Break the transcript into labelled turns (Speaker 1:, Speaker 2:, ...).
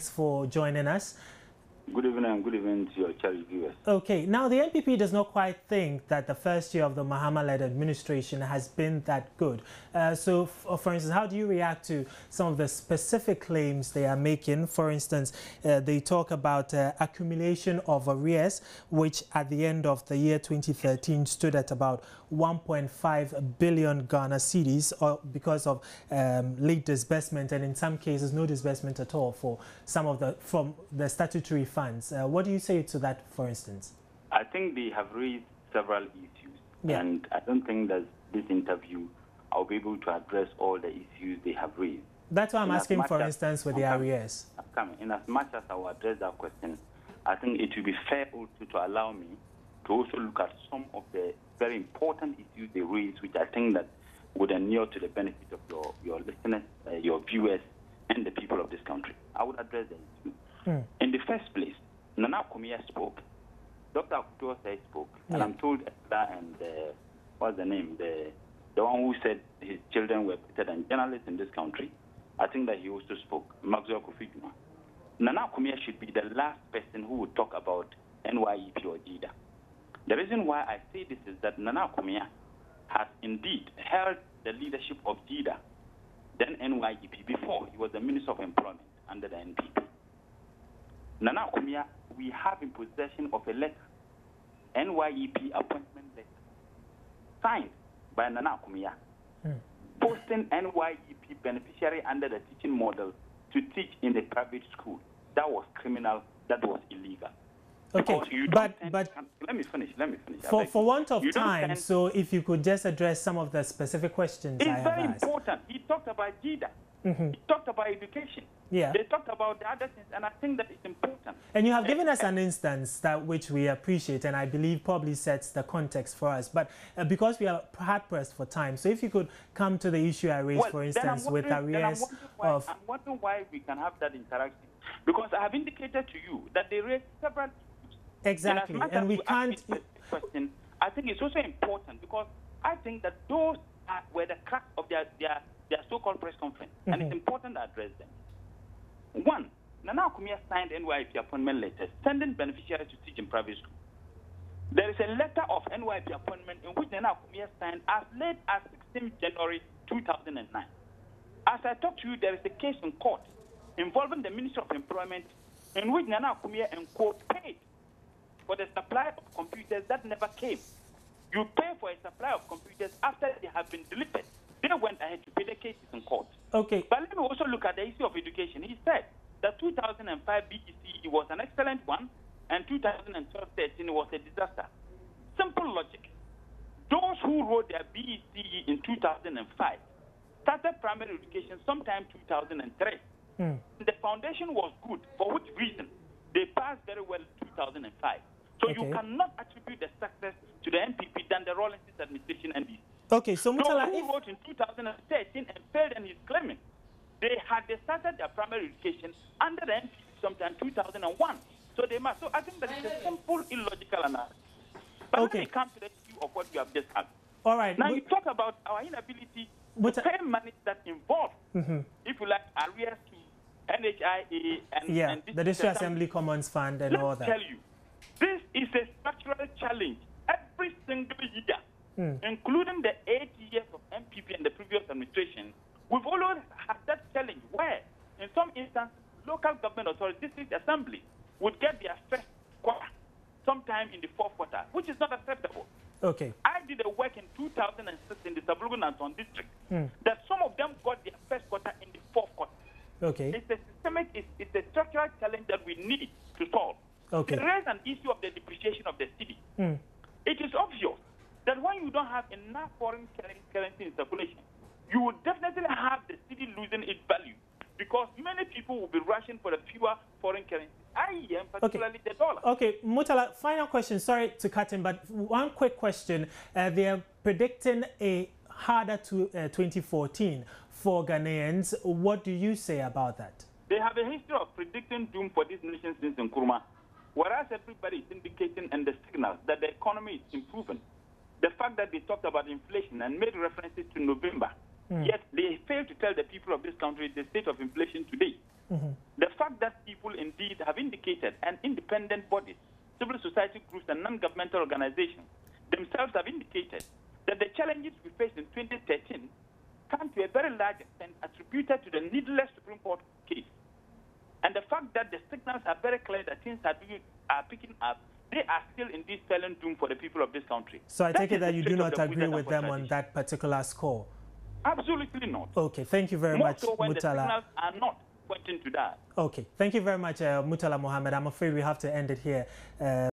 Speaker 1: Thanks for joining us.
Speaker 2: Good evening and good evening to your cherry viewers.
Speaker 1: Okay, now the NPP does not quite think that the first year of the Mohammed-led administration has been that good. For instance, how do you react to some of the specific claims they are making? For instance, they talk about accumulation of arrears, which at the end of the year 2013 stood at about 1.5 billion Ghana cedis because of late disbursement, and in some cases no disbursement at all for some of from the statutory funds. What do you say to that, for instance?
Speaker 2: I think they have raised several issues, and I don't think that this interview I'll be able to address all the issues they have raised.
Speaker 1: That's why I'm asking, for instance, with the arrears.
Speaker 2: In as much as I will address that question, I think it will be fair also to allow me to also look at some of the very important issues they raised, which I think that would inure to the benefit of your listeners, your viewers, and the people of this country. I would address them too. In the first place, Nana Kumia spoke, Dr. Akutua spoke, and I'm told and what's the name, the one who said his children were better than journalists in this country, I think that he also spoke, Maxwell Kofi-Juma. Nana Kumia should be the last person who would talk about NYEP or JIDA. The reason why I say this is that Nana Kumia has indeed held the leadership of JIDA, then NYEP, before he was the Minister of Employment under the NPP. Nana Kumia, we have in possession of a letter, NYEP appointment letter, signed by Nana Kumia, posting NYEP beneficiary under the teaching model to teach in a private school. That was criminal, that was illegal.
Speaker 1: Okay, but
Speaker 2: let me finish.
Speaker 1: For want of time, so if you could just address some of the specific questions I have asked.
Speaker 2: It's very important. He talked about JIDA. He talked about education.
Speaker 1: Yeah.
Speaker 2: They talked about the other things, and I think that it's important.
Speaker 1: And you have given us an instance that which we appreciate, and I believe probably sets the context for us. But because we are hard pressed for time, so if you could come to the issue I raised, for instance, with arrears of.
Speaker 2: I'm wondering why we can have that interaction, because I have indicated to you that they raised several issues.
Speaker 1: Exactly, and we can't.
Speaker 2: Question, I think it's also important because I think that those were the crux of their so-called press conference, and it's important to address them. One, Nana Kumia signed NYP appointment letters sending beneficiaries to teach in private school. There is a letter of NYP appointment in which Nana Kumia signed as late as 16 January 2009. As I talk to you, there is a case in court involving the Minister of Employment in which Nana Kumia and co paid for the supply of computers that never came. You pay for a supply of computers after they have been deleted. They went ahead to pay the cases in court.
Speaker 1: Okay.
Speaker 2: But let me also look at the issue of education. He said that 2005 BEC was an excellent one, and 2012-13 was a disaster. Simple logic. Those who wrote their BEC in 2005 started primary education sometime 2003. The foundation was good, for which reason they passed very well in 2005. So you cannot attribute the success to the NPP than the Rawlinson's administration and NDC.
Speaker 1: Okay, so Murtallah,
Speaker 2: who wrote in 2013 and failed in his claiming, they started their primary education under the NPP sometime 2001. So they must. So I think that is a simple, illogical analysis. But let me come to the issue of what you have just asked.
Speaker 1: All right.
Speaker 2: Now you talk about our inability to pay money that involves, if you like, arrears to NHIA and
Speaker 1: the District Assembly Commons Fund and all that.
Speaker 2: Let me tell you, this is a structural challenge every single year, including the 8 years of NPP and the previous administration. We've always had that challenge where, in some instances, local government authorities, district assembly, would get their first quarter sometime in the fourth quarter, which is not acceptable.
Speaker 1: Okay.
Speaker 2: I did a work in 2006 in the Sablugun and Son district that some of them got their first quarter in the fourth quarter.
Speaker 1: Okay.
Speaker 2: It's a systemic, it's a structural challenge that we need to solve.
Speaker 1: Okay.
Speaker 2: There is an issue of the depreciation of the city. It is obvious that when you don't have enough foreign currency in circulation, you will definitely have the city losing its value because many people will be rushing for the fewer foreign currency, i.e., particularly the dollar.
Speaker 1: Okay, Murtallah, final question. Sorry to cut in, but one quick question. They are predicting a harder 2014 for Ghanaians. What do you say about that?
Speaker 2: They have a history of predicting doom for this nation since Nkrumah, whereas everybody is indicating and the signals that the economy is improving. The fact that they talked about inflation and made references to November, yet they failed to tell the people of this country the state of inflation today. The fact that if indeed have indicated, and independent bodies, civil society groups and non-governmental organizations themselves have indicated that the challenges we faced in 2013 can to a very large extent attributed to the needless Supreme Court case. And the fact that the signals are very clear that things are picking up, they are still indeed spelling doom for the people of this country.
Speaker 1: So I take it that you do not agree with them on that particular score?
Speaker 2: Absolutely not.
Speaker 1: Okay, thank you very much,
Speaker 2: so when
Speaker 1: Murtallah.
Speaker 2: The signals are not pointing to that.
Speaker 1: Okay, thank you very much, Murtallah Mohammed. I'm afraid we have to end it here.